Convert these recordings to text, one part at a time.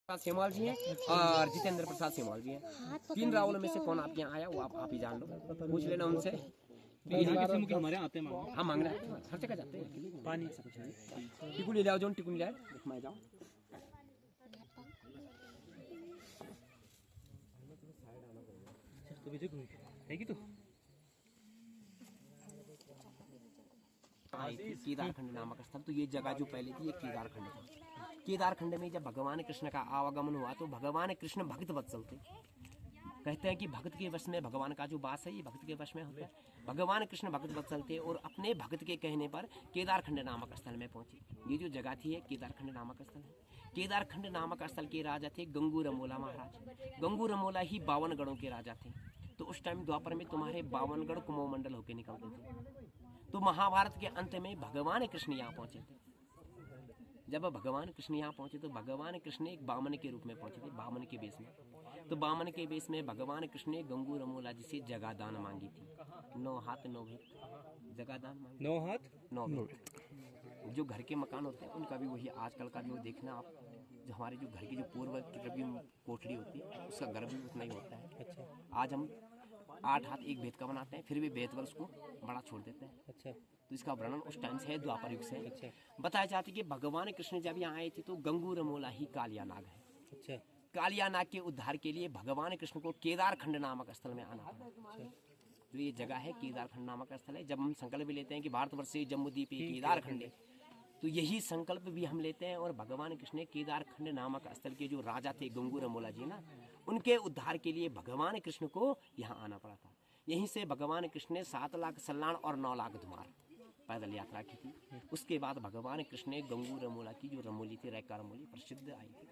सेमवाल जी हैं और जितेंद्र प्रसाद सेमवाल जी हैं। तीन राहुल में से कौन आपके यहाँ आया वो आप ही जान लो, पूछ लेना उनसे। हमारे आते हैं हाँ मांगना है, हर जगह जाते हैं पानी। ऐसा कुछ नहीं। टिकू ले जाओ, जो टिकू ले जाए मैं जाओ। तो विजय कोई है कि तो केदारखंड नामक स्थल, तो ये जगह जो पहले थी ये केदारखंड था। केदारखंड में जब भगवान कृष्ण का आवागमन हुआ तो भगवान कृष्ण भक्त वत्सल थे। कहते हैं कि भक्त के वश में भगवान का जो वास है ये भक्त के वश में होता है। भगवान कृष्ण भक्त वत्सल थे और अपने भक्त के कहने पर केदारखंड नामक स्थल में पहुंचे। ये जो जगह थी केदारखंड नामक स्थल है। केदारखंड नामक स्थल के राजा थे गंगू रमोला महाराज। गंगू रमोला ही 52 गढ़ों के राजा थे। तो उस टाइम द्वापर में तुम्हारे 52 गढ़ कुमोमंडल होकर निकलते थे। तो महाभारत के अंत में भगवान कृष्ण यहाँ पहुंचे थे। जब भगवान कृष्ण यहाँ पहुंचे तो भगवान कृष्ण एक बामन के रूप में पहुंचे थे, बामन के वेश में। तो बामन के वेश में भगवान कृष्ण ने गंगू रमोला जी से जगह दान मांगी थी। 9 हाथ 9 भेंट जगह दान मांगी। 9 हाथ 9 भेंट। जो घर के मकान होते हैं उनका भी वही आजकल का जो देखना आप, जो हमारे जो घर की जो पूर्व की कोठरी होती है उसका घर भी उतना ही होता है। अच्छा। आज हम 8 हाथ 1 भेद का बनाते हैं, फिर भी भेद पर उसको बड़ा छोड़ देते हैं। अच्छा। तो इसका वर्णन उस टाइम से है, द्वापर युग से है। अच्छा। बताया जाता है कि भगवान कृष्ण जब यहाँ आए थे तो गंगू रमोला ही कालिया नाग है। अच्छा। कालिया नाग के उद्धार के लिए भगवान कृष्ण को केदारखंड नामक स्थल में आना पड़ा। तो ये जगह है केदारखंड नामक स्थल है। जब हम संकल्प भी लेते हैं कि भारतवर्ष से जम्बूद्वीप केदारखंड, तो यही संकल्प भी हम लेते हैं। और भगवान कृष्ण ने केदारखंड नामक स्थल के जो राजा थे गंगू रमोला जी ना, उनके उद्धार के लिए भगवान कृष्ण को यहाँ आना पड़ा था। यहीं से भगवान कृष्ण ने 7 लाख सल्लाण और 9 लाख धुमार पैदल यात्रा की थी। उसके बाद भगवान कृष्ण ने गंगू रमोला की जो रमोली थी, रैका रमोली प्रसिद्ध आई थी,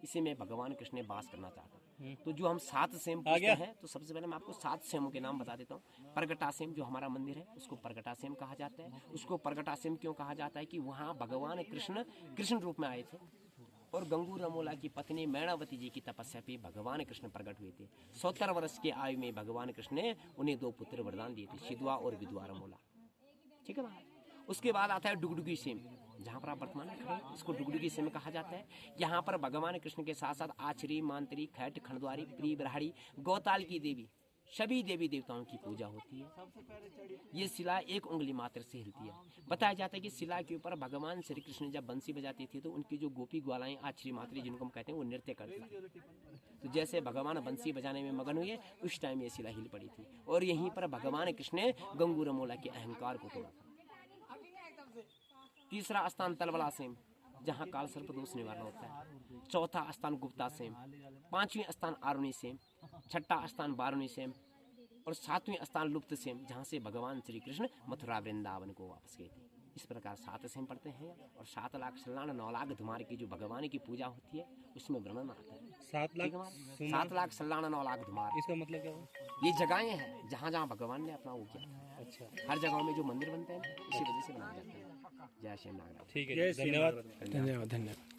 इसी में भगवान कृष्ण ने वास करना चाहता। तो जो हम 7 सेम पूछते हैं तो सबसे पहले मैं आपको 7 सेमों के नाम बता देता हूँ। परगटा सेम जो हमारा मंदिर है उसको परगटा सेम कहा जाता है। उसको परगटा सेम क्यों कहा जाता है कि वहाँ भगवान कृष्ण रूप में आए थे और गंगू रमोला की पत्नी मैणावती जी की तपस्या पे भगवान कृष्ण प्रकट हुए थे। 70 वर्ष के आयु में भगवान कृष्ण ने उन्हें 2 पुत्र वरदान दिए थे, सिद्धवा और विधवा रमोला। ठीक है महाराज। उसके बाद आता है डुगडुगी सेम, जहाँ पर आप वर्तमान में खड़े हैं इसको डुगडुगी सेम कहा जाता है। यहाँ पर भगवान कृष्ण के साथ साथ आचरी, मांतरी, खैट, खंडद्वारी, प्री, ब्राह्मणी, गौताल की देवी, सभी देवी देवताओं की पूजा होती है। ये शिला 1 उंगली मात्र से हिलती है। बताया जाता है कि शिला के ऊपर भगवान श्री कृष्ण जब बंसी बजाते थे तो उनकी जो गोपी ग्वालाएं, आचरी, मातरी जिनको हम कहते हैं, वो नृत्य करती थी। तो जैसे भगवान बंसी बजाने में मगन हुए उस टाइम ये शिला हिल पड़ी थी और यहीं पर भगवान कृष्ण ने गंगू रमोला के अहंकार को तोड़ा था। तीसरा स्थान तलवला सेम, जहाँ काल सर्प दोष निवारण होता है। चौथा स्थान गुप्ता सेम, 5वें स्थान आरुणी सेम, 6ठा स्थान बारुणी सेम और 7वें स्थान लुप्त सेम, जहाँ से भगवान श्री कृष्ण मथुरा वृंदावन को वापस गए थे। इस प्रकार 7 सेम पढ़ते हैं और 7 लाख सल्लाण 9 लाख धुमार की जो भगवान की पूजा होती है उसमें वर्णन आता है। 7 लाख सल्लाण 9 लाख धुमार, इसका मतलब क्या हुआ? ये जगहें हैं जहाँ जहाँ भगवान ने अपना वो किया। अच्छा। हर जगहों में जो मंदिर बनते हैं इसी वजह से बनाए जाते हैं। जय श्री नागराज। ठीक है, धन्यवाद। धन्यवाद।